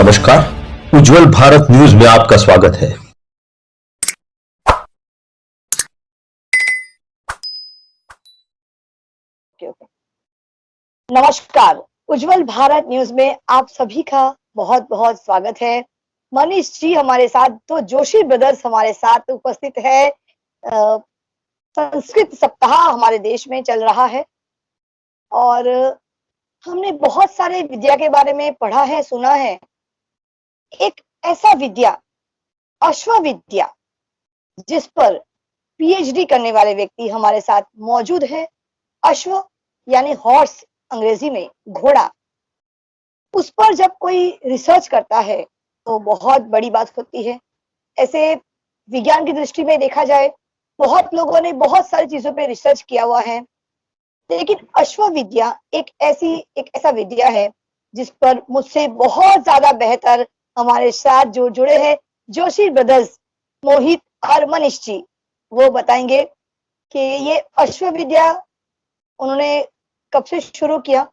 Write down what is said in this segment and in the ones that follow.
नमस्कार, उज्जवल भारत न्यूज में आपका स्वागत है। नमस्कार, उज्जवल भारत न्यूज में आप सभी का बहुत बहुत स्वागत है। मनीष जी हमारे साथ, तो जोशी ब्रदर्स हमारे साथ उपस्थित है। संस्कृत सप्ताह हमारे देश में चल रहा है और हमने बहुत सारे विद्या के बारे में पढ़ा है, सुना है। एक ऐसा विद्या, अश्व विद्या, जिस पर पीएचडी करने वाले व्यक्ति हमारे साथ मौजूद है। अश्व यानी हॉर्स, अंग्रेजी में घोड़ा। उस पर जब कोई रिसर्च करता है तो बहुत बड़ी बात होती है। ऐसे विज्ञान की दृष्टि में देखा जाए, बहुत लोगों ने बहुत सारी चीजों पे रिसर्च किया हुआ है, लेकिन अश्व विद्या एक ऐसा विद्या है जिस पर मुझसे बहुत ज्यादा बेहतर हमारे साथ जो जुड़े हैं जोशी ब्रदर्स, मोहित और मनीष जी, वो बताएंगे कि ये अश्व विद्या उन्होंने कब से शुरू किया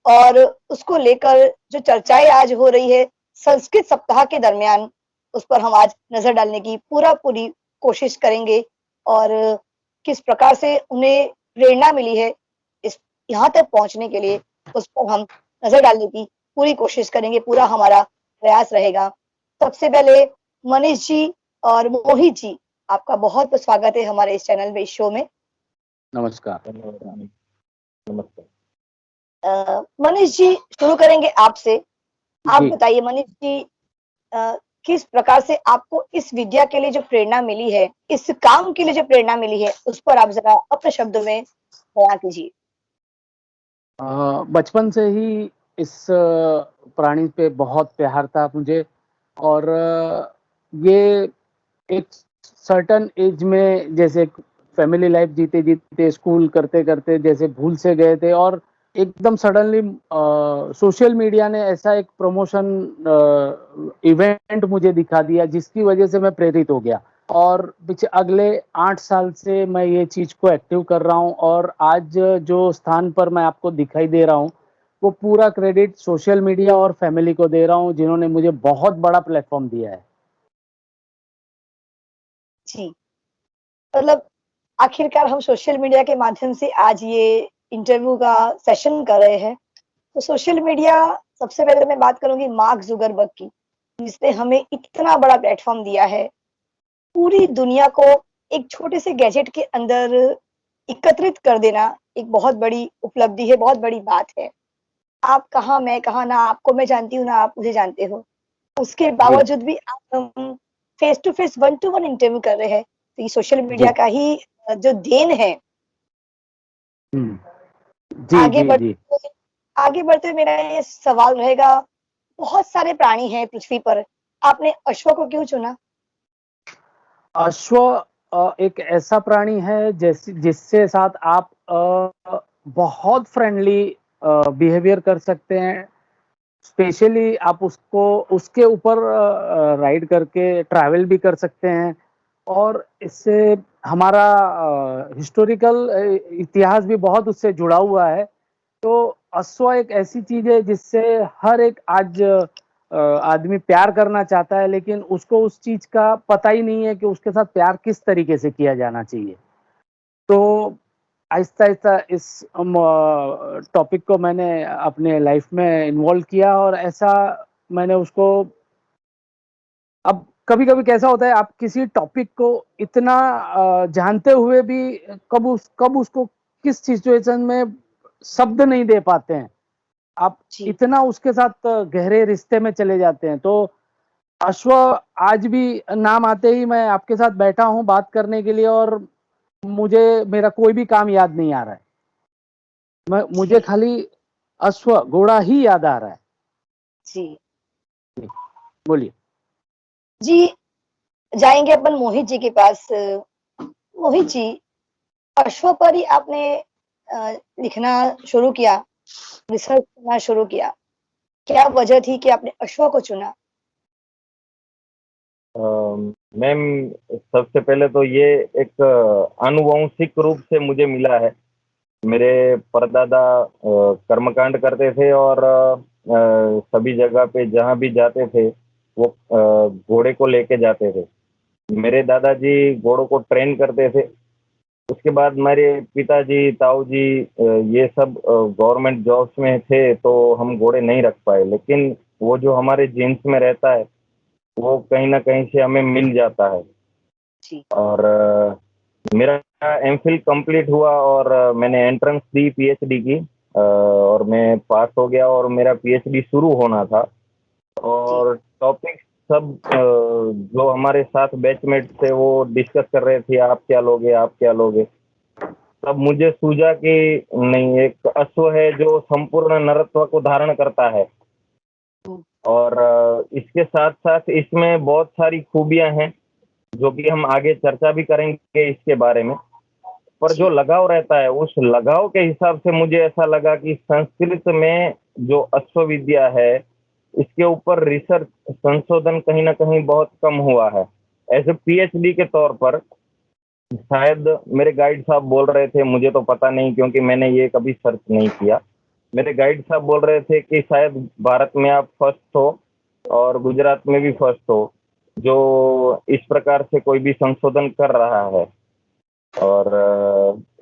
और उसको लेकर जो चर्चाएं आज हो रही है संस्कृत सप्ताह के दरमियान, उस पर हम आज नजर डालने की पूरी कोशिश करेंगे और किस प्रकार से उन्हें प्रेरणा मिली है इस यहाँ तक पहुंचने के लिए, उस पर हम नजर डालने की पूरी कोशिश करेंगे। पूरा हमारा प्रयास रहेगा। सबसे पहले मनीष जी और मोहित जी, आपका बहुत बहुत स्वागत है हमारे इस चैनल में, इस शो में। नमस्कार। मनीष जी, शुरू करेंगे आपसे। आप बताइए मनीष जी, किस प्रकार से आपको इस विद्या के लिए जो प्रेरणा मिली है, इस काम के लिए जो प्रेरणा मिली है, उस पर आप जरा अपने शब्दों में बयां कीजिए। बचपन से ही इस प्राणी पे बहुत प्यार था मुझे और ये एक सर्टन एज में, जैसे फैमिली लाइफ जीते जीते, स्कूल करते करते जैसे भूल से गए थे और एकदम सडनली सोशल मीडिया ने ऐसा एक प्रमोशन इवेंट मुझे दिखा दिया जिसकी वजह से मैं प्रेरित हो गया और पीछे अगले 8 साल से मैं ये चीज को एक्टिव कर रहा हूँ और आज जो स्थान पर मैं आपको दिखाई दे रहा हूँ वो पूरा क्रेडिट सोशल मीडिया और फैमिली को दे रहा हूँ, जिन्होंने मुझे बहुत बड़ा प्लेटफॉर्म दिया है। जी, मतलब आखिरकार हम सोशल मीडिया के माध्यम से आज ये इंटरव्यू का सेशन कर रहे हैं। तो सोशल मीडिया, सबसे पहले तो मैं बात करूंगी मार्क जुगरबर्ग की, जिसने हमें इतना बड़ा प्लेटफॉर्म दिया है। पूरी दुनिया को एक छोटे से गैजेट के अंदर एकत्रित कर देना एक बहुत बड़ी उपलब्धि है, बहुत बड़ी बात है। आप कहाँ, मैं कहाँ, ना आपको मैं जानती हूँ ना आप मुझे जानते हो, उसके बावजूद भी हम face to face, 1-to-1 interview कर रहे हैं। तो ये सोशल मीडिया का ही जो देन है। जी, आगे जी, बढ़ते जी। आगे बढ़ते मेरा ये सवाल रहेगा, बहुत सारे प्राणी हैं पृथ्वी पर, आपने अश्व को क्यों चुना? अश्व एक ऐसा प्राणी है जिससे साथ आप बहुत फ्रेंडली बिहेवियर कर सकते हैं। स्पेशली आप उसको उसके ऊपर राइड करके ट्रैवल भी कर सकते हैं और इससे हमारा हिस्टोरिकल इतिहास भी बहुत उससे जुड़ा हुआ है। तो अश्व एक ऐसी चीज है जिससे हर एक आज आदमी प्यार करना चाहता है, लेकिन उसको उस चीज का पता ही नहीं है कि उसके साथ प्यार किस तरीके से किया जाना चाहिए। तो आहिस्ता आहिस्ता इस टॉपिक को मैंने अपने लाइफ में इन्वॉल्व किया और ऐसा मैंने उसको, अब कभी कभी कैसा होता है आप किसी टॉपिक को इतना जानते हुए भी कब उसको किस सिचुएशन में शब्द नहीं दे पाते हैं, आप इतना उसके साथ गहरे रिश्ते में चले जाते हैं। तो अश्व, आज भी नाम आते ही मैं आपके साथ बैठा हूं बात करने के लिए और मुझे मेरा कोई भी काम याद नहीं आ रहा है, मुझे खाली अश्व, घोड़ा ही याद आ रहा है। जी, बोलिए। जी, जाएंगे अपन मोहित जी के पास। मोहित जी, अश्व पर ही आपने लिखना शुरू किया, रिसर्च करना शुरू किया, क्या वजह थी कि आपने अश्व को चुना? मैम, सबसे पहले तो ये एक आनुवंशिक रूप से मुझे मिला है। मेरे परदादा कर्मकांड करते थे और सभी जगह पे जहाँ भी जाते थे वो घोड़े को लेके जाते थे। मेरे दादाजी घोड़ों को ट्रेन करते थे। उसके बाद मेरे पिताजी, ताऊजी ये सब गवर्नमेंट जॉब्स में थे तो हम घोड़े नहीं रख पाए, लेकिन वो जो हमारे जीन्स में रहता है वो कहीं ना कहीं से हमें मिल जाता है। जी। और मेरा एमफिल कंप्लीट हुआ और मैंने एंट्रेंस दी पीएचडी की, और मैं पास हो गया और मेरा पीएचडी शुरू होना था। और टॉपिक सब जो हमारे साथ बैचमेट थे वो डिस्कस कर रहे थे, आप क्या लोगे, आप क्या लोगे। तब मुझे सूझा कि नहीं, एक अश्व है जो संपूर्ण नरत्व को धारण करता है और इसके साथ साथ इसमें बहुत सारी खूबियां हैं जो कि हम आगे चर्चा भी करेंगे इसके बारे में। पर जो लगाव रहता है उस लगाव के हिसाब से मुझे ऐसा लगा कि संस्कृत में जो अश्वविद्या है इसके ऊपर रिसर्च संशोधन कहीं ना कहीं बहुत कम हुआ है। एज ए पीएचडी के तौर पर शायद मेरे गाइड साहब बोल रहे थे, मुझे तो पता नहीं क्योंकि मैंने ये कभी सर्च नहीं किया। मेरे गाइड साहब बोल रहे थे कि शायद भारत में आप फर्स्ट हो और गुजरात में भी फर्स्ट हो जो इस प्रकार से कोई भी संशोधन कर रहा है। और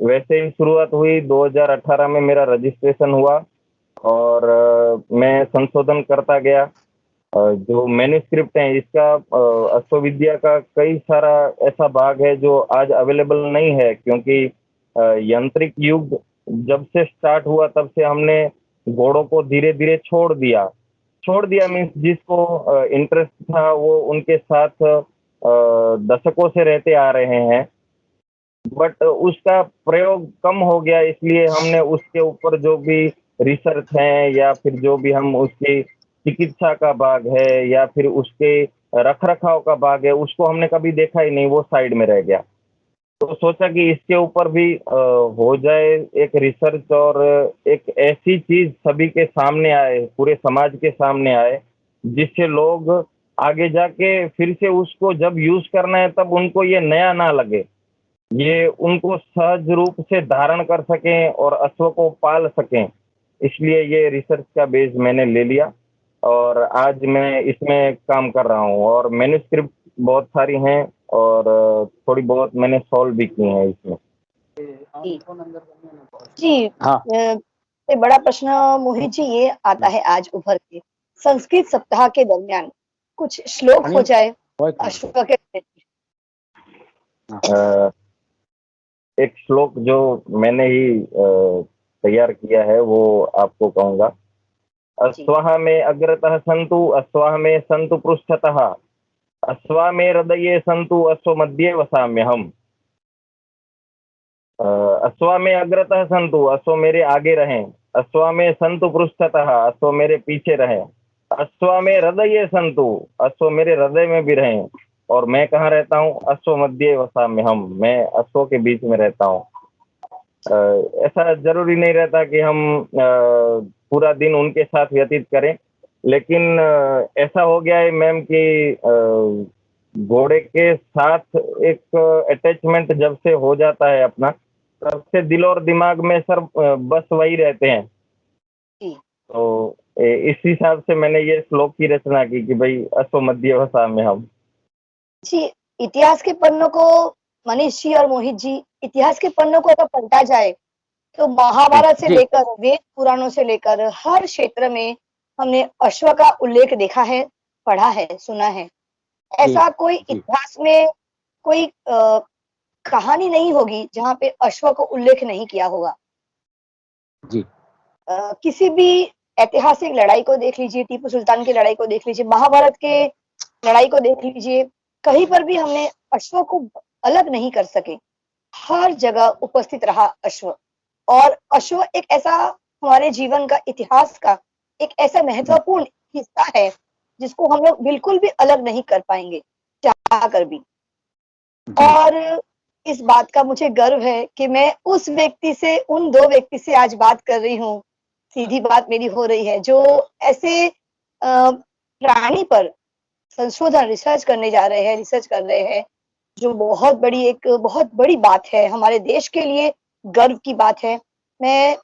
वैसे ही शुरुआत हुई। 2018 में मेरा रजिस्ट्रेशन हुआ और मैं संशोधन करता गया। जो मैन्युस्क्रिप्ट है इसका अश्वविद्या का कई सारा ऐसा भाग है जो आज अवेलेबल नहीं है, क्योंकि यांत्रिक युग जब से स्टार्ट हुआ तब से हमने घोड़ों को धीरे धीरे छोड़ दिया मीन्स जिसको इंटरेस्ट था वो उनके साथ दशकों से रहते आ रहे हैं, बट उसका प्रयोग कम हो गया। इसलिए हमने उसके ऊपर जो भी रिसर्च है या फिर जो भी हम उसकी चिकित्सा का भाग है या फिर उसके रख रखाव का भाग है उसको हमने कभी देखा ही नहीं, वो साइड में रह गया। तो सोचा कि इसके ऊपर भी हो जाए एक रिसर्च और एक ऐसी चीज सभी के सामने आए, पूरे समाज के सामने आए, जिससे लोग आगे जाके फिर से उसको जब यूज करना है तब उनको ये नया ना लगे, ये उनको सहज रूप से धारण कर सकें और अश्व को पाल सकें। इसलिए ये रिसर्च का बेस मैंने ले लिया और आज मैं इसमें काम कर रहा हूँ और मैन्युस्क्रिप्ट बहुत सारी हैं और थोड़ी बहुत मैंने सॉल्व भी की हैं इसमें। जी। हाँ। सबसे बड़ा प्रश्न मोहित जी ये आता है आज उभर के, संस्कृत सप्ताह के दरमियान कुछ श्लोक हो जाए अश्व के। एक श्लोक जो मैंने ही तैयार किया है वो आपको कहूँगा। अश्वाह में अग्रतः सन्तु, अश्वाह में सन्तु पृष्ठतः, अश्वा में हृदये सन्तु, अश्व मध्ये वसाम्यहम्। अश्वा में अग्रतः सन्तु, अश्व मेरे आगे रहें, अश्वा में सन्तु पृष्ठतः, अश्व मेरे पीछे रहें, अश्वा में हृदये सन्तु, अश्व मेरे हृदय में भी रहें, और मैं कहाँ रहता हूँ, अश्व मध्ये वसाम्यहम्, मैं अश्वों के बीच में रहता हूँ। ऐसा जरूरी नहीं रहता कि हम पूरा दिन उनके साथ व्यतीत करें, लेकिन ऐसा हो गया है मैम कि घोड़े के साथ एक अटैचमेंट जब से हो जाता है अपना, तब से दिल और दिमाग में सर बस वही रहते हैं। तो इस हिसाब से मैंने ये श्लोक की रचना की कि भाई अश्व मध्ये वसाम्यहम्। जी, इतिहास के पन्नों को मनीष जी और मोहित जी, इतिहास के पन्नों को अगर पलटा जाए तो महाभारत से लेकर वेद पुराणों से लेकर हर क्षेत्र में हमने अश्व का उल्लेख देखा है, पढ़ा है, सुना है। ऐसा कोई इतिहास में कोई कहानी नहीं होगी जहाँ पे अश्व को उल्लेख नहीं किया होगा। जी। किसी भी ऐतिहासिक लड़ाई को देख लीजिए, टीपू सुल्तान की लड़ाई को देख लीजिए, महाभारत के लड़ाई को देख लीजिए, कहीं पर भी हमने अश्व को अलग नहीं कर सके। हर जगह उपस्थित रहा अश्व, और अश्व एक ऐसा हमारे जीवन का, इतिहास का एक ऐसा महत्वपूर्ण हिस्सा है जिसको हम लोग बिल्कुल भी अलग नहीं कर पाएंगे चाह कर भी। और इस बात का मुझे गर्व है कि मैं उस व्यक्ति से, उन दो व्यक्ति से आज बात कर रही हूँ, सीधी बात मेरी हो रही है, जो ऐसे प्राणी पर संशोधन रिसर्च करने जा रहे हैं, रिसर्च कर रहे हैं, जो बहुत बड़ी बात है, हमारे देश के लिए गर्व की बात है। मैं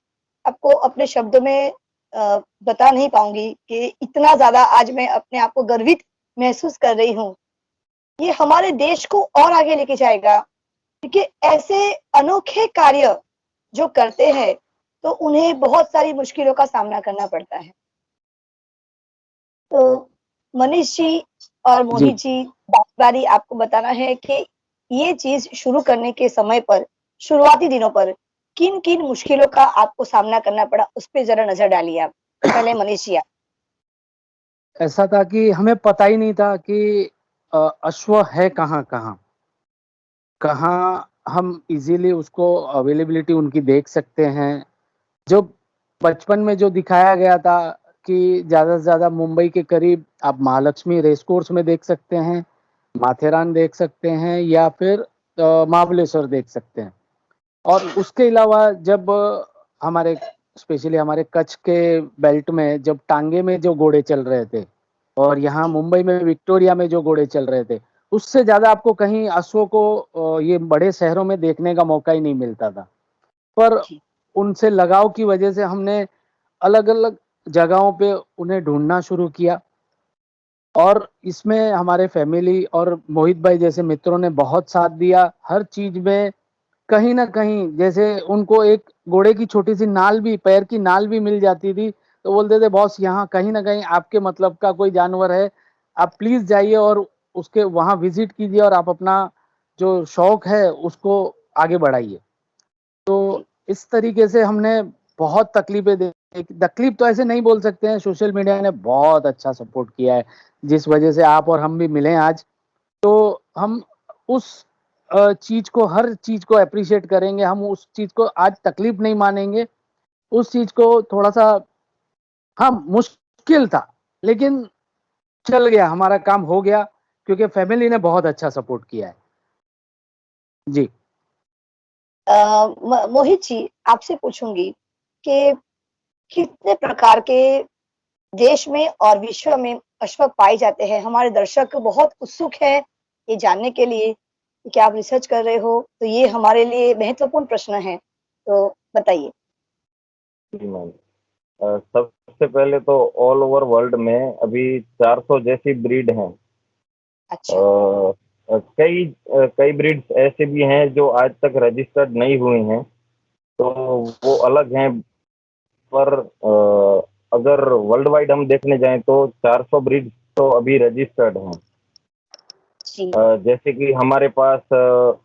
आपको अपने शब्दों में बता नहीं पाऊंगी कि इतना ज्यादा आज मैं अपने आप को गर्वित महसूस कर रही हूँ। ये हमारे देश को और आगे लेके जाएगा, क्योंकि ऐसे अनोखे कार्य जो करते हैं तो उन्हें बहुत सारी मुश्किलों का सामना करना पड़ता है। तो मनीष जी और जी। मोहित जी, बारी आपको बताना है कि ये चीज शुरू करने के समय पर, शुरुआती दिनों पर किन किन मुश्किलों का आपको सामना करना पड़ा, उस पर जरा नजर डालिए आप। पहले मनीष जी आप। ऐसा था कि हमें पता ही नहीं था कि अश्व है कहाँ कहाँ कहाँ हम इजीली उसको अवेलेबिलिटी उनकी देख सकते हैं। जो बचपन में जो दिखाया गया था कि ज्यादा से ज्यादा मुंबई के करीब आप महालक्ष्मी रेस कोर्स में देख सकते हैं, माथेरान देख सकते हैं, या फिर महाबलेश्वर देख सकते हैं। और उसके अलावा जब हमारे स्पेशली हमारे कच्छ के बेल्ट में जब टांगे में जो घोड़े चल रहे थे, और यहाँ मुंबई में विक्टोरिया में जो घोड़े चल रहे थे, उससे ज्यादा आपको कहीं अश्वों को ये बड़े शहरों में देखने का मौका ही नहीं मिलता था। पर जी उनसे लगाव की वजह से हमने अलग अलग जगहों पे उन्हें ढूंढना शुरू किया, और इसमें हमारे फैमिली और मोहित भाई जैसे मित्रों ने बहुत साथ दिया हर चीज में। कहीं ना कहीं जैसे उनको एक घोड़े की छोटी सी नाल भी, पैर की नाल भी मिल जाती थी, तो बोलते थे बॉस यहाँ कहीं ना कहीं आपके मतलब का कोई जानवर है, आप प्लीज जाइए और उसके वहां विजिट कीजिए और आप अपना जो शौक है उसको आगे बढ़ाइए। तो जी इस तरीके से हमने बहुत तकलीफें तकलीफ तो ऐसे नहीं बोल सकते हैं, सोशल मीडिया ने बहुत अच्छा सपोर्ट किया है, जिस वजह से आप और हम भी मिले आज। तो हम उस चीज को, हर चीज को अप्रिशिएट करेंगे, हम उस चीज को आज तकलीफ नहीं मानेंगे। उस चीज को थोड़ा सा, हाँ मुश्किल था, लेकिन चल गया, हमारा काम हो गया, क्योंकि फैमिली ने बहुत अच्छा सपोर्ट किया है। जी। मोहित जी आपसे पूछूंगी कि कितने प्रकार के देश में और विश्व में अश्व पाए जाते हैं। हमारे दर्शक बहुत उत्सुक है ये जानने के लिए कि क्या आप रिसर्च कर रहे हो, तो ये हमारे लिए महत्वपूर्ण प्रश्न है, तो बताइए। जी मैम। सबसे पहले तो ऑल ओवर वर्ल्ड में अभी 400 जैसी ब्रीड हैं। अच्छा। कई ब्रीड्स ऐसे भी हैं जो आज तक रजिस्टर्ड नहीं हुए हैं, तो वो अलग हैं। पर अगर वर्ल्ड वाइड हम देखने जाएं तो 400 ब्रीड्स तो अभी रजिस्टर्ड हैं। जी जैसे कि हमारे पास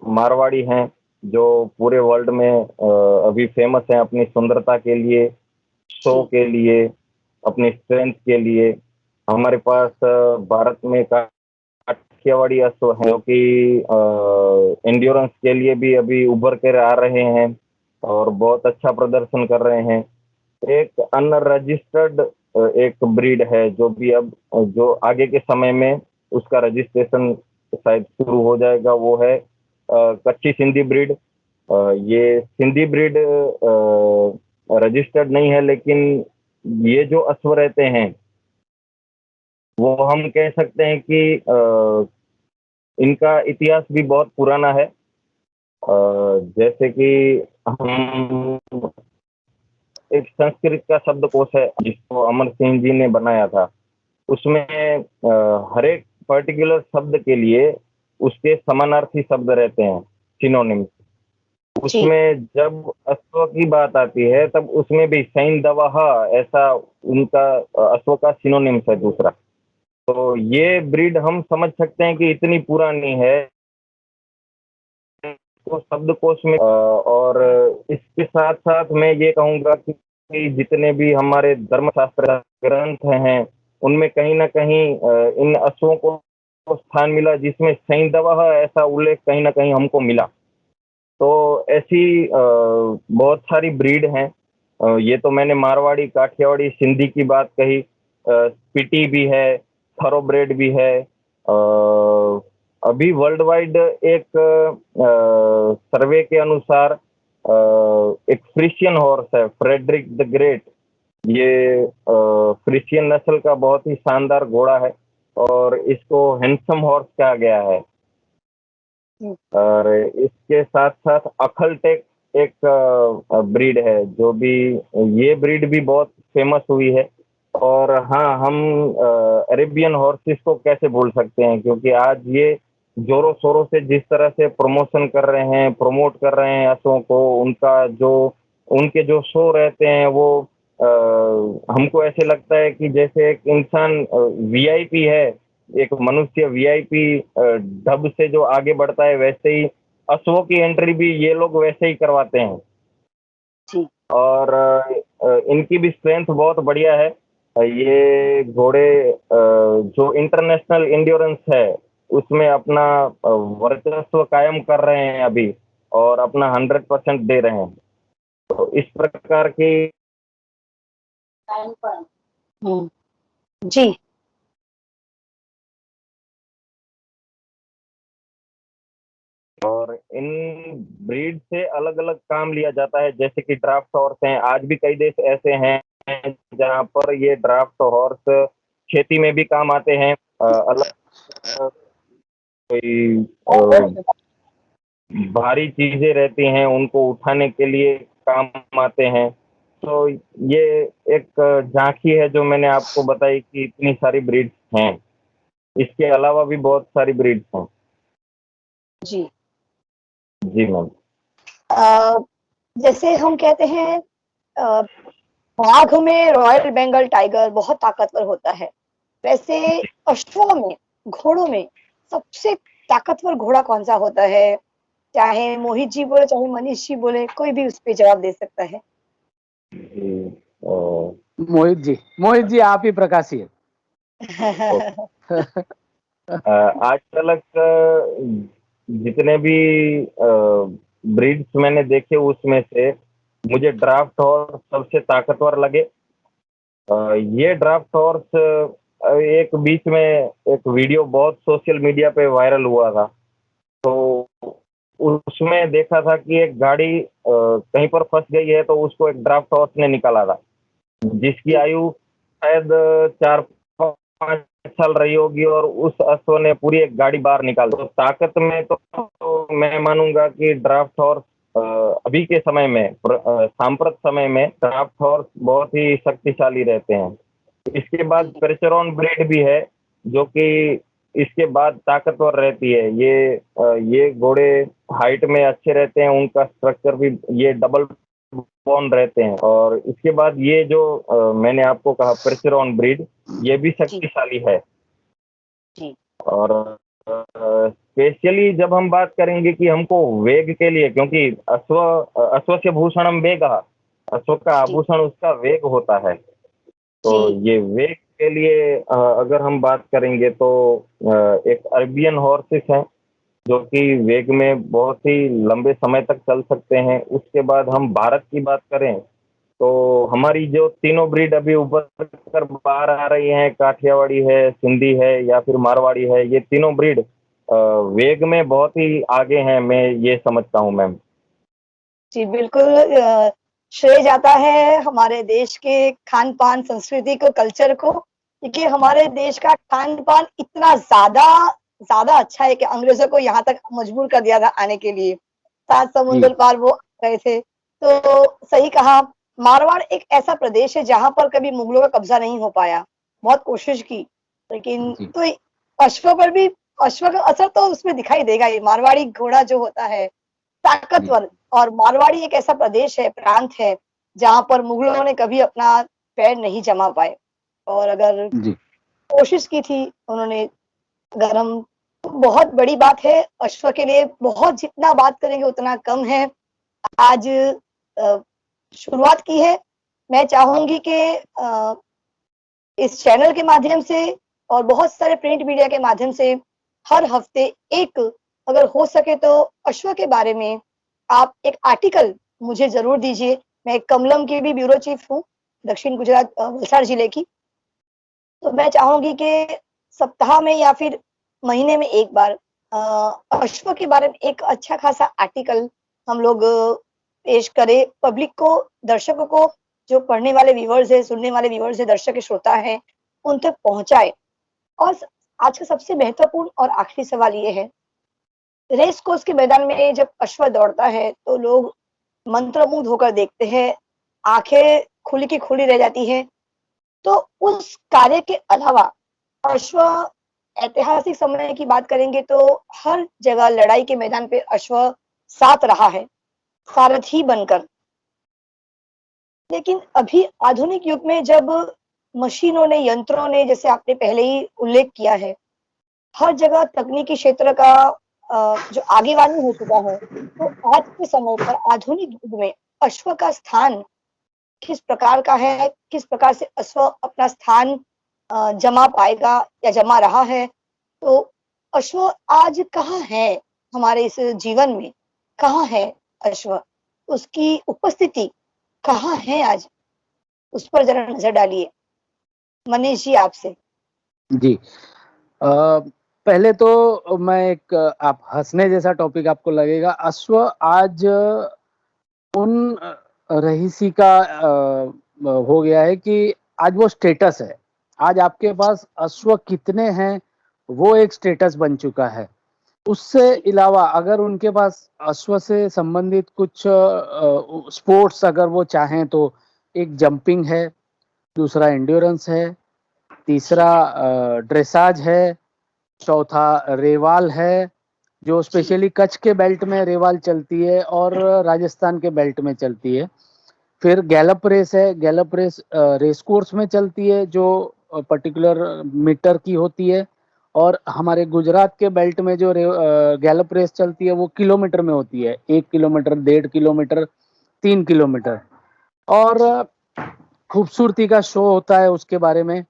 मारवाड़ी हैं, जो पूरे वर्ल्ड में अभी फेमस हैं अपनी सुंदरता के लिए, शो जी के लिए, अपनी स्ट्रेंथ के लिए। हमारे पास भारत में काठियावाड़ी अश्व हैं जो कि एंड्योरेंस के लिए भी अभी उभर कर आ रहे हैं और बहुत अच्छा प्रदर्शन कर रहे हैं। एक अनरजिस्टर्ड एक ब्रीड है जो भी अब जो आगे के समय में उसका रजिस्ट्रेशन शायद शुरू हो जाएगा, वो है कच्ची सिंधी ब्रीड। ये सिंधी ब्रीड रजिस्टर्ड नहीं है, लेकिन ये जो अश्व रहते हैं वो हम कह सकते हैं कि इनका इतिहास भी बहुत पुराना है। जैसे कि हम एक संस्कृत का शब्दकोश है जिसको अमर सिंह जी ने बनाया था, उसमें हर एक पर्टिकुलर शब्द के लिए उसके समानार्थी शब्द रहते हैं, सिनोनिम्स। जी उसमें जब अश्व की बात आती है तब उसमें भी सैंधवः ऐसा उनका अश्व का सिनोनिम्स है दूसरा। तो ये ब्रीड हम समझ सकते हैं कि इतनी पुरानी है तो शब्दकोश में। और इसके साथ साथ मैं ये कहूंगा कि जितने भी हमारे धर्मशास्त्र ग्रंथ हैं उनमें कहीं ना कहीं इन अश्वों को स्थान मिला जिसमें सैंधवः ऐसा उल्लेख कहीं ना कहीं हमको मिला। तो ऐसी बहुत सारी ब्रीड हैं। ये तो मैंने मारवाड़ी, काठियावाड़ी, सिंधी की बात कही। स्पीटी भी है, थरोब्रेड भी है। अभी वर्ल्ड वाइड एक सर्वे के अनुसार एक फ्रिशियन हॉर्स है, फ्रेडरिक द ग्रेट। ये फ्रिशियन नस्ल का बहुत ही शानदार घोड़ा है और इसको हैंडसम हॉर्स कहा गया है। और इसके साथ साथ अखलटेक एक ब्रीड है जो भी, ये ब्रीड भी बहुत फेमस हुई है। और हाँ, हम अरेबियन हॉर्सेस को कैसे भूल सकते हैं, क्योंकि आज ये जोरों शोरों से जिस तरह से प्रमोशन कर रहे हैं, प्रमोट कर रहे हैं अश्वों को, उनके जो शो रहते हैं वो हमको ऐसे लगता है कि जैसे एक इंसान वीआईपी है, एक मनुष्य वीआईपी ढब से जो आगे बढ़ता है, वैसे ही अश्वों की एंट्री भी ये लोग वैसे ही करवाते हैं। जी और इनकी भी स्ट्रेंथ बहुत बढ़िया है। ये घोड़े जो इंटरनेशनल इंड्योरेंस है उसमें अपना वर्चस्व कायम कर रहे हैं अभी, और अपना 100% दे रहे हैं। तो इस प्रकार की हम्म, जी और इन ब्रीड से अलग अलग काम लिया जाता है, जैसे कि ड्राफ्ट हॉर्स हैं। आज भी कई देश ऐसे हैं जहाँ पर ये ड्राफ्ट हॉर्स खेती में भी काम आते हैं। अलग कोई भारी चीजें रहती हैं उनको उठाने के लिए काम आते हैं। तो ये एक झांकी है जो मैंने आपको बताई कि इतनी सारी ब्रीड्स हैं। इसके अलावा भी बहुत सारी ब्रीड्स हैं। जी जी मैम। अ, जैसे हम कहते हैं अ, बाघ में रॉयल बंगाल टाइगर बहुत ताकतवर होता है, वैसे अश्वों में, घोड़ों में सबसे ताकतवर घोड़ा कौन सा होता है? चाहे मोहित जी बोले, चाहे मनीष जी बोले, कोई भी उस पे जवाब दे सकता है। जी मोहित जी आप ही प्रकाशिए। आज तक जितने भी ब्रीड्स मैंने देखे उसमें से मुझे ड्राफ्ट हॉर्स सबसे ताकतवर लगे। ये ड्राफ्ट हॉर्स एक बीच में एक वीडियो बहुत सोशल मीडिया पे वायरल हुआ था। तो उसमें देखा था कि एक गाड़ी कहीं पर फंस गई है, तो उसको एक ड्राफ्ट हॉर्स ने निकाला था, जिसकी आयु शायद 4-5 साल रही होगी, और उस अश्व ने पूरी एक गाड़ी बाहर निकाल दी। तो ताकत में तो मैं मानूंगा कि ड्राफ्ट हॉर्स अभी के समय में, सांप्रत समय में ड्राफ्ट हॉर्स बहुत ही शक्तिशाली रहते हैं। इसके बाद पेरेचेरॉन ब्रीड भी है जो कि इसके बाद ताकतवर रहती है। ये घोड़े हाइट में अच्छे रहते हैं, उनका स्ट्रक्चर भी, ये डबल बोन रहते हैं। और इसके बाद ये जो मैंने आपको कहा पेरेचेरॉन ब्रीड, ये भी शक्तिशाली है। जी और स्पेशली जब हम बात करेंगे कि हमको वेग के लिए, क्योंकि अश्व से भूषणम वेगः, अश्व का आभूषण उसका वेग होता है। तो ये वेग के लिए अगर हम बात करेंगे तो एक अरबियन हॉर्सेस हैं जो कि वेग में बहुत ही लंबे समय तक चल सकते हैं। उसके बाद हम भारत की बात करें तो हमारी जो तीनों ब्रीड अभी उभर कर बाहर आ रही हैं, काठियावाड़ी है, सिंधी है या फिर मारवाड़ी है, ये तीनों ब्रीड वेग में बहुत ही आगे हैं, मैं ये समझता हूँ मैम। जी बिल्कुल, श्रेय जाता है हमारे देश के खान पान संस्कृति को, कल्चर को, क्योंकि हमारे देश का खान पान इतना ज्यादा अच्छा है कि अंग्रेजों को यहाँ तक मजबूर कर दिया था आने के लिए। 7 समुद्र पार वो गए थे। तो सही कहा, मारवाड़ एक ऐसा प्रदेश है जहां पर कभी मुगलों का कब्जा नहीं हो पाया, बहुत कोशिश की, लेकिन तो अश्व पर भी, अश्व का असर तो उसमें दिखाई देगा ही। मारवाड़ी घोड़ा जो होता है ताकतवर, और मारवाड़ी एक ऐसा प्रदेश है, प्रांत है, जहां पर मुगलों ने कभी अपना पैर नहीं जमा पाए। और अगर कोशिश की थी उन्होंने, अगर हम, बहुत बड़ी बात है अश्व के लिए, बहुत जितना बात करेंगे उतना कम है। आज शुरुआत की है, मैं चाहूंगी कि इस चैनल के माध्यम से और बहुत सारे प्रिंट मीडिया के माध्यम से हर हफ्ते एक, अगर हो सके तो अश्व के बारे में आप एक आर्टिकल मुझे जरूर दीजिए। मैं कमलम की भी ब्यूरो चीफ हूँ, दक्षिण गुजरात वलसाड़ जिले की। तो मैं चाहूंगी कि सप्ताह में या फिर महीने में एक बार अश्व के बारे में एक अच्छा खासा आर्टिकल हम लोग पेश करें पब्लिक को, दर्शकों को, जो पढ़ने वाले व्यूअर्स है, सुनने वाले व्यूअर्स है, दर्शक श्रोता है, उन तक पहुंचाए। और आज का सबसे महत्वपूर्ण और आखिरी सवाल ये है, रेस कोर्स के मैदान में जब अश्व दौड़ता है तो लोग मंत्रमुग्ध होकर देखते हैं, आंखें खुली की खुली रह जाती है। तो उस कार्य के अलावा अश्व, ऐतिहासिक समय की बात करेंगे तो हर जगह लड़ाई के मैदान पे अश्व साथ रहा है, सारथी बनकर। लेकिन अभी आधुनिक युग में जब मशीनों ने, यंत्रों ने, जैसे आपने पहले ही उल्लेख किया है, हर जगह तकनीकी क्षेत्र का जो आगेवानी हो चुका है, तो आज के समय पर आधुनिक युग में अश्व का स्थान किस प्रकार का है, किस प्रकार से अश्व अपना स्थान जमा पाएगा या जमा रहा है, तो अश्व आज कहाँ है हमारे इस जीवन में, कहाँ है अश्व, उसकी उपस्थिति कहाँ है आज, उस पर जरा नजर डालिए मनीष जी आपसे। जी। पहले तो मैं एक, आप हंसने जैसा टॉपिक आपको लगेगा, अश्व आज उन रईसी का हो गया है कि आज वो स्टेटस है। आज आपके पास अश्व कितने हैं वो एक स्टेटस बन चुका है। उससे अलावा अगर उनके पास अश्व से संबंधित कुछ स्पोर्ट्स अगर वो चाहें तो एक जंपिंग है, दूसरा एंड्योरेंस है, तीसरा ड्रेसाज है, चौथा रेवाल है, जो स्पेशली कच्छ के बेल्ट में रेवाल चलती है और राजस्थान के बेल्ट में चलती है। फिर गैलप रेस है, गैलप रेस रेस कोर्स में चलती है जो पर्टिकुलर मीटर की होती है, और हमारे गुजरात के बेल्ट में जो गैलप रेस चलती है वो किलोमीटर में होती है, 1 किलोमीटर, 1.5 किलोमीटर, 3 किलोमीटर। और खूबसूरती का शो होता है उसके बारे में।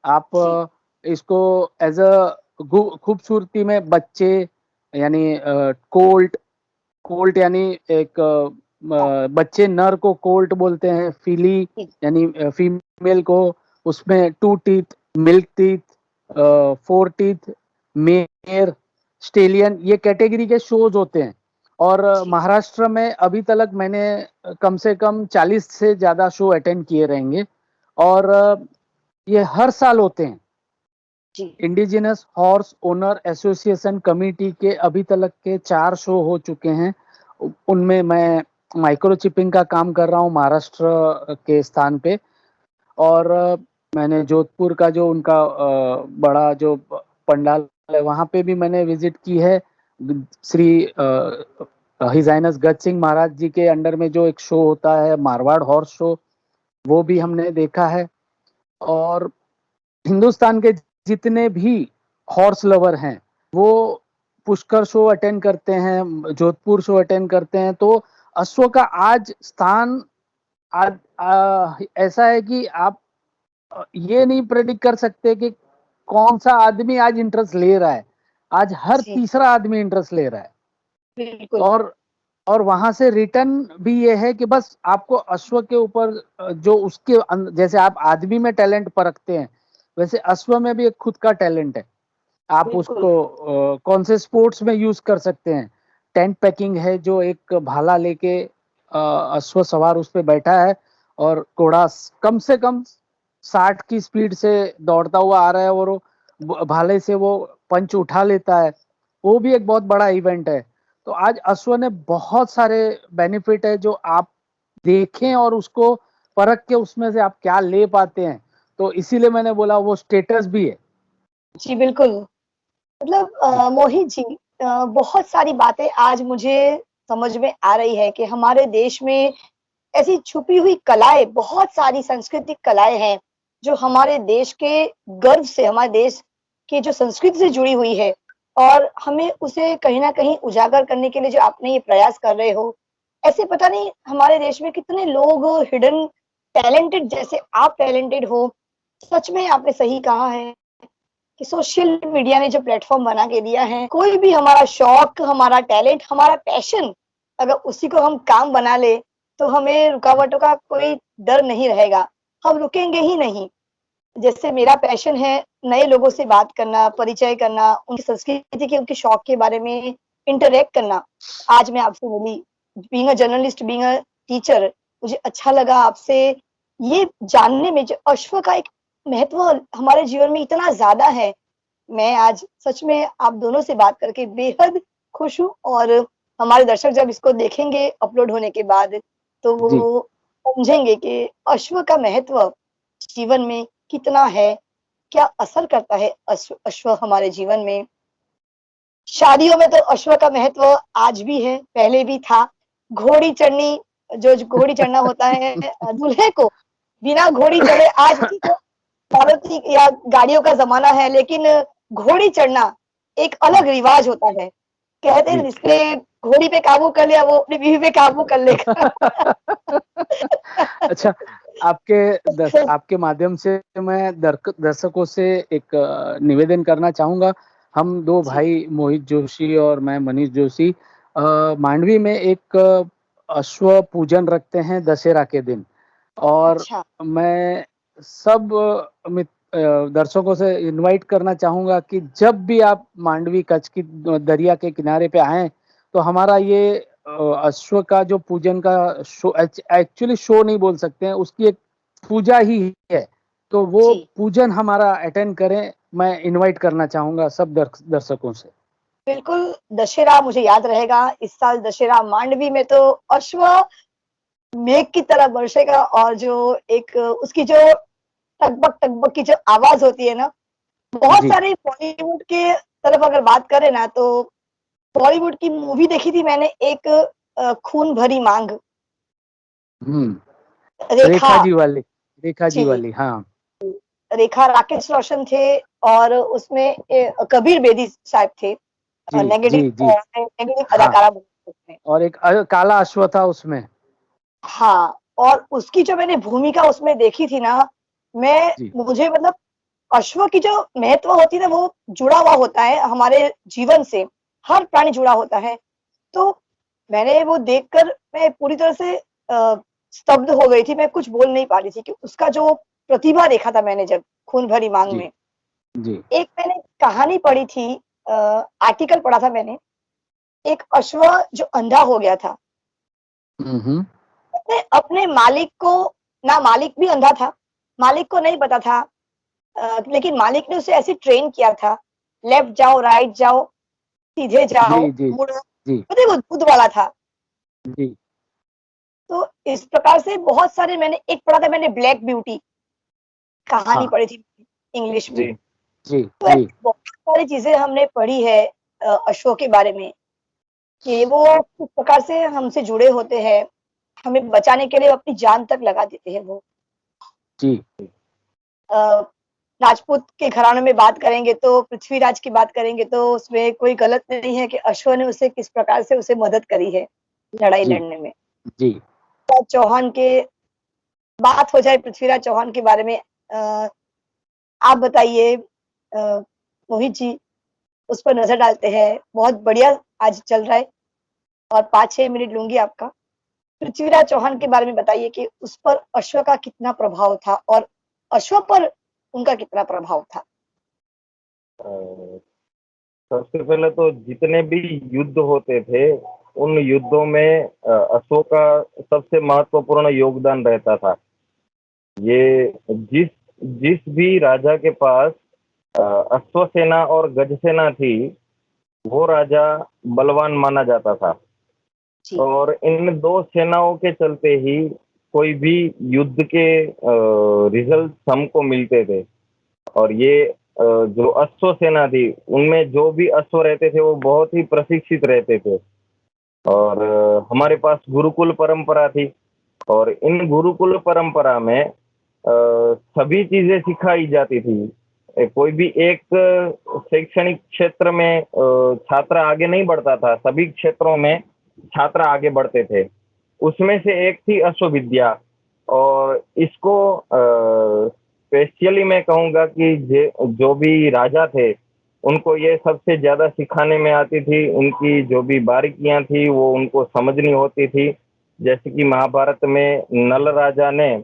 आप इसको एज अ खूबसूरती में बच्चे यानी कोल्ट, कोल्ट यानी एक बच्चे नर को कोल्ट बोलते हैं, फिली यानी फीमेल को, उसमें 2 teeth, milk teeth, 4 teeth, mayor, stallion, ये कैटेगरी के शोज होते हैं। और महाराष्ट्र में अभी तक मैंने कम से कम 40 से ज्यादा शो अटेंड किए रहेंगे, और ये हर साल होते हैं। Indigenous horse owner association committee के अभी तक के 4 शो हो चुके हैं। उनमें मैं माइक्रोचिपिंग का काम कर रहा हूँ महाराष्ट्र के स्थान पे, और मैंने जोधपुर का जो उनका बड़ा जो पंडाल है वहां पे भी मैंने विजिट की है। श्री हिज हाइनेस गज सिंह महाराज जी के अंडर में जो एक शो होता है मारवाड़ हॉर्स शो, वो भी हमने देखा है। और हिंदुस्तान के जितने भी हॉर्स लवर हैं वो पुष्कर शो अटेंड करते हैं, जोधपुर शो अटेंड करते हैं। तो अश्व का आज स्थान ऐसा है कि आप ये नहीं प्रेडिक्ट कर सकते कि कौन सा आदमी आज इंटरेस्ट ले रहा है। आज हर तीसरा आदमी इंटरेस्ट ले रहा है। बिल्कुल। और वहां से रिटर्न भी ये है कि बस आपको अश्व के ऊपर जो उसके जैसे आप आदमी में टैलेंट परखते हैं, वैसे अश्व में भी एक खुद का टैलेंट है। आप उसको कौन से स्पोर्ट्स में यूज कर सकते हैं। टेंट पैकिंग है, जो एक भाला लेके अश्व सवार उस पे बैठा है और घोड़ा कम से कम 60 की स्पीड से दौड़ता हुआ आ रहा है, और वो भाले से वो पंच उठा लेता है। वो भी एक बहुत बड़ा इवेंट है। तो आज अश्व ने बहुत सारे बेनिफिट है जो आप देखें और उसको परख के उसमें से आप क्या ले पाते हैं। तो इसीलिए मैंने बोला वो स्टेटस भी है। जी बिल्कुल। मतलब मोहित जी, बहुत सारी बातें आज मुझे समझ में आ रही है कि हमारे देश में ऐसी छुपी हुई कलाएं, बहुत सारी सांस्कृतिक कलाएं हैं जो हमारे देश के गर्व से, हमारे देश की जो संस्कृति से जुड़ी हुई है, और हमें उसे कहीं ना कहीं उजागर करने के लिए जो आपने ये प्रयास कर रहे हो, ऐसे पता नहीं हमारे देश में कितने लोग हिडन टैलेंटेड, जैसे आप टैलेंटेड हो। सच में आपने सही कहा है कि सोशल मीडिया ने जो प्लेटफॉर्म बना के दिया है, कोई भी हमारा शौक, हमारा टैलेंट, हमारा पैशन, अगर उसी को हम काम बना ले तो हमें रुकावटों का कोई डर नहीं रहेगा, हम रुकेंगे ही नहीं। जैसे मेरा पैशन है नए लोगों से बात करना, परिचय करना, उनकी संस्कृति के, उनके शौक के बारे में इंटरेक्ट करना। आज मैं आपसे मिली, being a journalist, being a teacher, मुझे अच्छा लगा आपसे ये जानने में जो अश्व का एक महत्व हमारे जीवन में इतना ज्यादा है। मैं आज सच में आप दोनों से बात करके बेहद खुश हूँ, और हमारे दर्शक जब इसको देखेंगे अपलोड होने के बाद, तो वो समझेंगे कि अश्व का महत्व जीवन में कितना है, क्या असर करता है अश्व अश्व हमारे जीवन में। शादियों में तो अश्व का महत्व आज भी है, पहले भी था। घोड़ी चढ़नी जो घोड़ी चढ़ना होता है दूल्हे को बिना घोड़ी चढ़े आज भी तो मारुति या गाड़ियों का ज़माना है, लेकिन घोड़ी चढ़ना एक अलग रिवाज होता है। कहते हैं जी। जिसने घोड़ी पे काबू कर लिया वो अपनी बीवी पे काबू कर लेगा। अच्छा, आपके माध्यम से मैं दर्शकों से एक निवेदन करना चाहूँगा। हम 2 जी, भाई मोहित जोशी और मैं मनीष जोशी मांडवी में एक अश्व पूजन रखते हैं दशहरा के दिन। और अच्छा, मैं सब दर्शकों से इनवाइट करना चाहूँगा कि जब भी आप मांडवी कच्छ की दरिया के किनारे पे आएँ, तो हमारा ये अश्व का जो पूजन का शो एक्चुअली शो नहीं बोल सकते हैं, उसकी एक पूजा ही है। तो वो जी। पूजन हमारा अटेंड करें, मैं इनवाइट करना चाहूँगा सब दर्शकों से। बिल्कुल, दशहरा मुझे याद रहेगा। इस साल दशहरा मांडवी में तो अश्व मेघ की तरह बरसेगा और जो एक उसकी जो टकबक-टकबक की जो आवाज़ होती है ना, बहुत जी। सारे बॉलीवुड के तरफ अगर बात करें ना तो बॉलीवुड की मूवी देखी थी मैंने एक खून भरी माँग, हुँ। रेखा रेखा जी जी, वाली, हाँ। रेखा राकेश रोशन थे और उसमें कबीर बेदी साहब थे जी, नेगेटिव जी, जी। नेगेटिव हाँ, अदाकारा बनी उसमें। और एक काला अश्व था उसमें। हाँ, और उसकी जो मैंने भूमिका उसमें देखी थी ना, मैं जी, मुझे मतलब अश्व की जो महत्व होती है ना वो जुड़ा हुआ होता है हमारे जीवन से, हर प्राणी जुड़ा होता है। तो मैंने वो देखकर मैं पूरी तरह से स्तब्ध हो गई थी, मैं कुछ बोल नहीं पा रही थी कि उसका जो प्रतिभा देखा था मैंने जब खून भरी माँग जी, में। जी। एक मैंने कहानी पढ़ी थी आर्टिकल पढ़ा था मैंने, एक अश्व जो अंधा हो गया था, हुँ, हुँ। उसने अपने मालिक को ना मालिक भी अंधा था, मालिक को नहीं पता था लेकिन मालिक ने उसे ऐसे ट्रेन किया था, लेफ्ट जाओ, राइट जाओ, सीधे जाओ, जी, जी, मुड़ो, जी, तो देखो दूध वाला था। जी। तो इस प्रकार से बहुत सारे मैंने एक पढ़ा था मैंने ब्लैक ब्यूटी, कहानी हाँ, पढ़ी थी इंग्लिश में। जी। जी, तो जी, ऐसी बहुत सारी चीज़ें हमने पढ़ी है अशोक के बारे में कि वो किस प्रकार से हमसे जुड़े होते हैं, हमें बचाने के लिए अपनी जान तक लगा देते हैं वो। जी, अ, राजपूत के घराने में बात करेंगे तो पृथ्वीराज की बात करेंगे तो उसमें कोई गलत नहीं है कि अश्व ने उसे किस प्रकार से उसे मदद करी है, लड़ाई जी, लड़ने में। जी। चौहान के बात हो जाए पृथ्वीराज चौहान के बारे में आप बताइए मोहित जी उस पर नज़र डालते हैं। बहुत बढ़िया आज चल रहा है और 5-6 मिनट लूँगी आपका। पृथ्वीराज चौहान के बारे में बताइए कि उस पर अश्व का कितना प्रभाव था और अश्व पर उनका कितना प्रभाव था? अ, सबसे पहले तो जितने भी युद्ध होते थे, उन युद्धों में अशोक का सबसे महत्वपूर्ण योगदान रहता था। ये जिस जिस भी राजा के पास अ, अश्वसेना और गजसेना थी, वो राजा बलवान माना जाता था। जी, और इन 2 सेनाओं के चलते ही कोई भी युद्ध के रिजल्ट हमको मिलते थे। और ये जो अश्व सेना थी, उनमें जो भी अश्व रहते थे, वो बहुत ही प्रशिक्षित रहते थे। और हमारे पास गुरुकुल परंपरा थी और इन गुरुकुल परंपरा में सभी चीजें सिखाई जाती थी। कोई भी एक शैक्षणिक क्षेत्र में छात्र आगे नहीं बढ़ता था, सभी क्षेत्रों में छात्र आगे बढ़ते थे। उसमें से एक थी अश्वविद्या। और इसको स्पेशली मैं कहूँगा कि जो भी राजा थे, उनको ये सबसे ज़्यादा सिखाने में आती थी। उनकी जो भी बारीकियाँ थी, वो उनको समझनी होती थी। जैसे कि महाभारत में नल राजा ने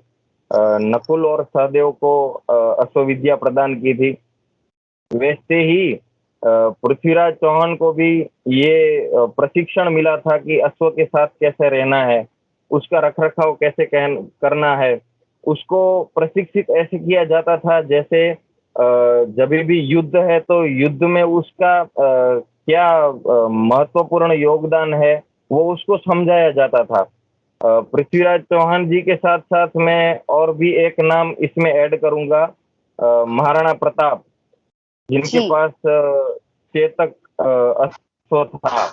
नकुल और सहदेव को अश्वविद्या प्रदान की थी। वैसे ही पृथ्वीराज चौहान को भी ये प्रशिक्षण मिला था कि अश्व के साथ कैसे रहना है, उसका रखरखाव कैसे करना है। उसको प्रशिक्षित ऐसे किया जाता था जैसे जब भी युद्ध है तो युद्ध में उसका क्या महत्वपूर्ण योगदान है, वो उसको समझाया जाता था। पृथ्वीराज चौहान जी के साथ साथ मैं और भी एक नाम इसमें ऐड करूंगा, महाराणा प्रताप, जिनके जी पास चेतक अश्व था।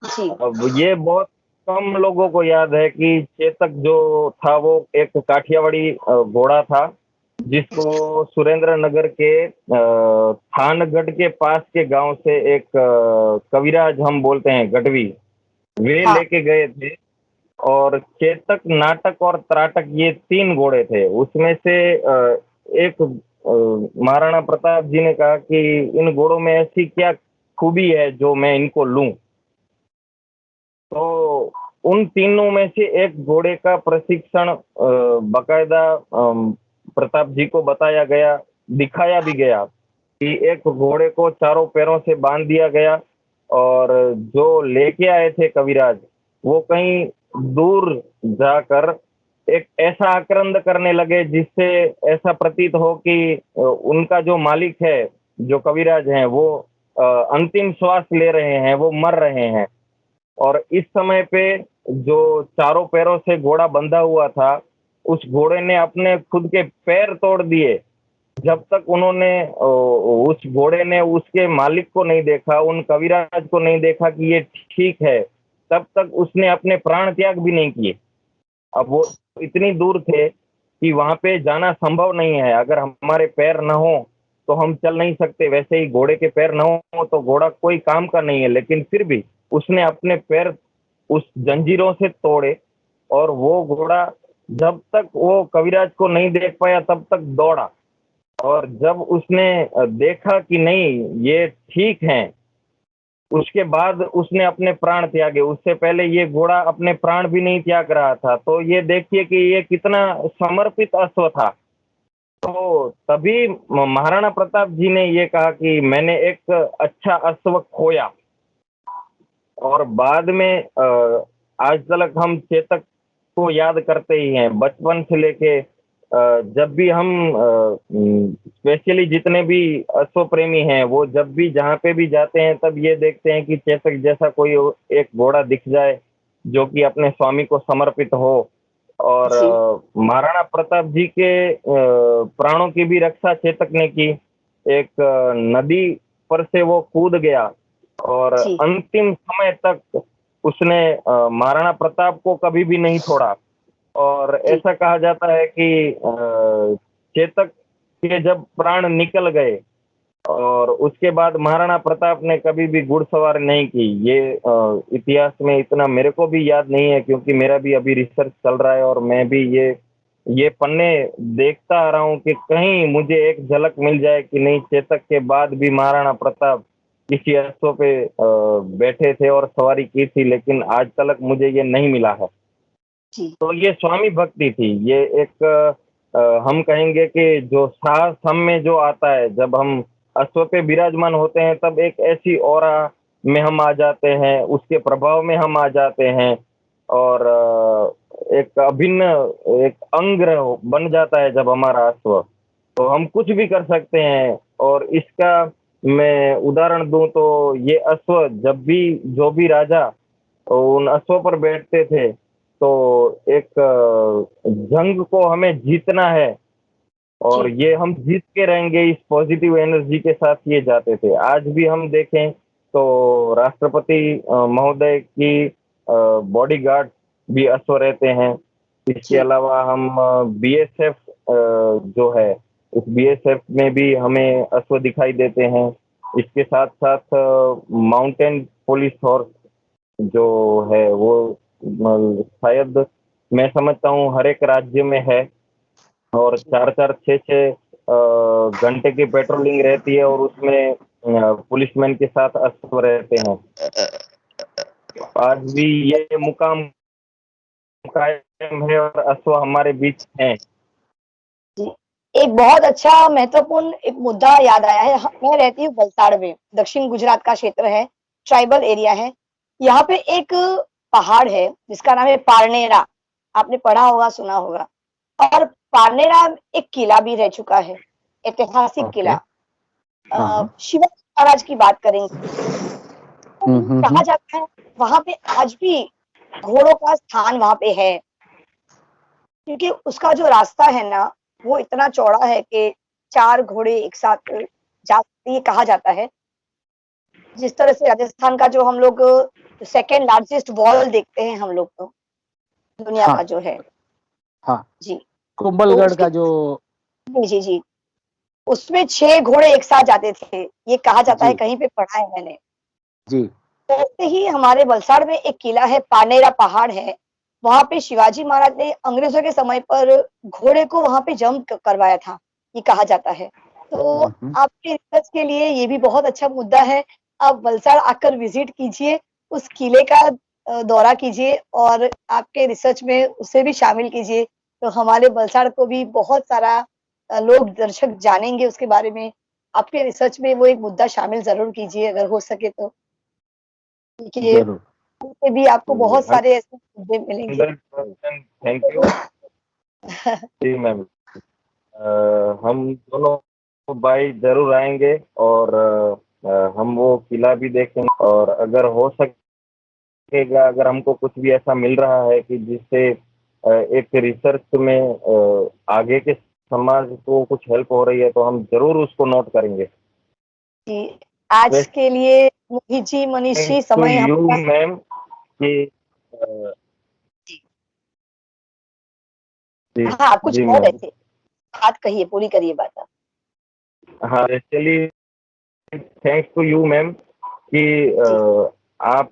जी अब ये बहुत कम लोगों को याद है कि चेतक जो था वो एक काठियावाड़ी घोड़ा था, जिसको सुरेंद्र नगर के थानगढ़ के पास के गांव से एक कविराज, हम बोलते हैं गढ़वी, वे हाँ लेके गए थे। और चेतक, नाटक और त्राटक, ये 3 घोड़े थे। उसमें से एक महाराणा प्रताप जी ने कहा कि इन घोड़ों में ऐसी क्या खूबी है जो मैं इनको लूं। तो उन तीनों में से एक घोड़े का प्रशिक्षण बकायदा प्रताप जी को बताया गया, दिखाया भी गया कि एक घोड़े को चारों पैरों से बांध दिया गया, और जो लेके आए थे कविराज, वो कहीं दूर जाकर एक ऐसा आक्रंद करने लगे जिससे ऐसा प्रतीत हो कि उनका जो मालिक है, जो कविराज हैं, वो अंतिम श्वास ले रहे हैं, वो मर रहे हैं। और इस समय पे जो चारों पैरों से घोड़ा बंधा हुआ था, उस घोड़े ने अपने खुद के पैर तोड़ दिए। जब तक उन्होंने उस घोड़े ने उसके मालिक को नहीं देखा, उन कविराज को नहीं देखा कि ये ठीक है, तब तक उसने अपने प्राण त्याग भी नहीं किए। अब वो इतनी दूर थे कि वहां पे जाना संभव नहीं है। अगर हमारे पैर न हो तो हम चल नहीं सकते, वैसे ही घोड़े के पैर न हो तो घोड़ा कोई काम का नहीं है। लेकिन फिर भी उसने अपने पैर उस जंजीरों से तोड़े, और वो घोड़ा जब तक वो कविराज को नहीं देख पाया तब तक दौड़ा। और जब उसने देखा कि नहीं ये ठीक है, उसके बाद उसने अपने प्राण त्यागे। उससे पहले ये घोड़ा अपने प्राण भी नहीं त्याग रहा था। तो ये देखिए कि ये कितना समर्पित अश्व था। तो तभी महाराणा प्रताप जी ने ये कहा कि मैंने एक अच्छा अश्व खोया। और बाद में आज तक हम चेतक को याद करते ही हैं, बचपन से लेके जब भी हम स्पेशली जितने भी अश्व प्रेमी हैं, वो जब भी जहाँ पे भी जाते हैं तब ये देखते हैं कि चेतक जैसा कोई एक घोड़ा दिख जाए जो कि अपने स्वामी को समर्पित हो। और जी महाराणा प्रताप जी के प्राणों की भी रक्षा चेतक ने की। एक नदी पर से वो कूद गया, और जी अंतिम समय तक उसने महाराणा प्रताप को कभी भी नहीं छोड़ा। और जी ऐसा कहा जाता है कि चेतक के जब प्राण निकल गए और उसके बाद महाराणा प्रताप ने कभी भी घुड़सवारी नहीं की। ये इतिहास में इतना मेरे को भी याद नहीं है, क्योंकि मेरा भी अभी रिसर्च चल रहा है और मैं भी ये पन्ने देखता आ रहा हूँ कि कहीं मुझे एक झलक मिल जाए कि नहीं, चेतक के बाद भी महाराणा प्रताप किसी अश्व पे बैठे थे और सवारी की थी, लेकिन आज तक मुझे ये नहीं मिला है। जी तो ये स्वामी भक्ति थी। ये एक हम कहेंगे कि जो साहस हम में जो आता है, जब हम अश्व पे विराजमान होते हैं तब एक ऐसी ऑरा में हम आ जाते हैं, उसके प्रभाव में हम आ जाते हैं, और एक अभिन्न एक अंग बन जाता है जब हमारा अश्व। तो हम कुछ भी कर सकते हैं। और इसका मैं उदाहरण दूं तो ये अश्व, जब भी जो भी राजा उन अश्वों पर बैठते थे, तो एक जंग को हमें जीतना है और जी ये हम जीत के रहेंगे, इस पॉजिटिव एनर्जी के साथ ये जाते थे। आज भी हम देखें तो राष्ट्रपति महोदय की बॉडीगार्ड भी अश्व रहते हैं। इसके जी अलावा हम बीएसएफ जो है, उस बीएसएफ में भी हमें अश्व दिखाई देते हैं। इसके साथ साथ माउंटेन पुलिस फोर्स जो है वो शायद मैं समझता हूँ हर एक राज्य में है, और 4-4, 6-6 घंटे की पेट्रोलिंग रहती है, और उसमें पुलिसमैन के साथ अश्व रहते हैं। आज भी ये मुकाम कायम है और अश्व हमारे बीच हैं। जी एक बहुत अच्छा महत्वपूर्ण एक मुद्दा याद आया है। मैं रहती हूँ वलसाड़ में, दक्षिण गुजरात का क्षेत्र है, ट्राइबल एरिया है। यहाँ पे एक पहाड़ है जिसका नाम है पारनेरा। आपने पढ़ा होगा, सुना होगा। और पारनेरा एक किला भी रह चुका है, ऐतिहासिक ओके। किला। हाँ। शिवाजी महाराज की बात करेंगे तो कहा जाता है वहां पे आज भी घोड़ों का स्थान वहां पे है, क्योंकि उसका जो रास्ता है ना वो इतना चौड़ा है कि 4 घोड़े एक साथ जा सकते, ये कहा जाता है। जिस तरह से राजस्थान का जो हम लोग सेकेंड लार्जेस्ट वॉल देखते हैं हम लोग तो, दुनिया हाँ का जो है। हाँ, जी। तो कुंभलगढ़ उसके का जो, जी जी जी, उसमें 6 घोड़े एक साथ जाते थे, ये कहा जाता है, जी कहीं पे पढ़ा है मैंने। जी ऐसे ही हमारे वलसाड़ में एक किला है, पानेरा पहाड़ है, वहां पे शिवाजी महाराज ने अंग्रेजों के समय पर घोड़े को वहां पे जंप करवाया था, ये कहा जाता है। तो हम्म, आपके रिसर्च के लिए ये भी बहुत अच्छा मुद्दा है। आप वलसाड़ आकर विजिट कीजिए, उस किले का दौरा कीजिए और आपके रिसर्च में उसे भी शामिल कीजिए, तो हमारे वलसाड़ को भी बहुत सारा लोग दर्शक जानेंगे उसके बारे में। आपके रिसर्च में वो एक मुद्दा शामिल जरूर कीजिए अगर हो सके तो, क्योंकि जरूर। उससे भी आपको बहुत सारे ऐसे मुद्दे मिलेंगे। 100% थैंक यू। जी मैम, हम दोनों भाई जरूर आएंगे और हम वो किला भी देखेंगे, और अगर हो सकेगा, अगर हमको कुछ भी ऐसा मिल रहा है कि जिससे एक रिसर्च में आगे के समाज को कुछ हेल्प हो रही है, तो हम जरूर उसको नोट करेंगे। जी, आज के लिए मोहित जी, मनीष जी, टू समय यू हमारा। मैम कि अ, जी जी हाँ, आप कुछ जी कह रहे मैम। थे, बात कहिए, पूरी करिए बात आप। हाँ, चलिए, थैंक्स टू यू मैम कि जी आप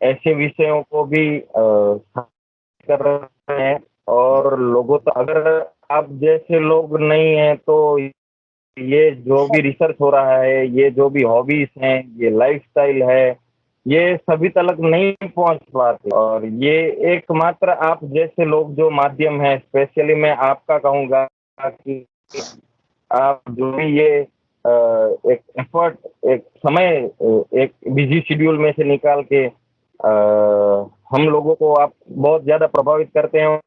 ऐसे विषयों को भी कर रहे हैं, और लोगों तो, अगर आप जैसे लोग नहीं हैं तो ये जो भी रिसर्च हो रहा है, ये जो भी हॉबीज हैं, ये लाइफस्टाइल है, ये सभी तक नहीं पहुंच पाते, और ये एकमात्र आप जैसे लोग जो माध्यम है, स्पेशली मैं आपका कहूँगा कि आप जो भी ये एक एफर्ट, एक समय, एक बिजी शेड्यूल में से निकाल के हम लोगों को आप बहुत ज्यादा प्रभावित करते हैं।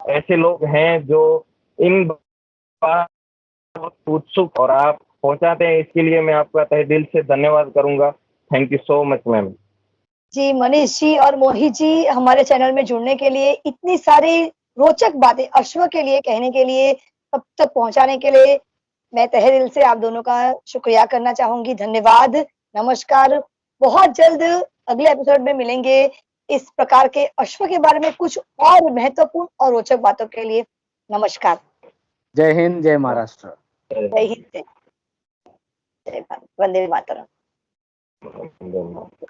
ऐसे लोग हैं जो इन बात बहुत उत्सुक, और आप पहुंचाते हैं, इसके लिए मैं आपका तहे दिल से धन्यवाद करूंगा। Thank you so much ma'am. जी, मनीष जी और मोहित जी, हमारे चैनल में जुड़ने के लिए, इतनी सारी रोचक बातें अश्व के लिए कहने के लिए, सब तक पहुंचाने के लिए, मैं तहे दिल से आप दोनों का शुक्रिया करना चाहूंगी। धन्यवाद, नमस्कार। बहुत जल्द अगले एपिसोड में मिलेंगे इस प्रकार के अश्व के बारे में कुछ और महत्वपूर्ण और रोचक बातों के लिए। नमस्कार। जय हिंद, जय महाराष्ट्र। जय हिंद, जय भारत, वंदे मातरम। धन्यवाद।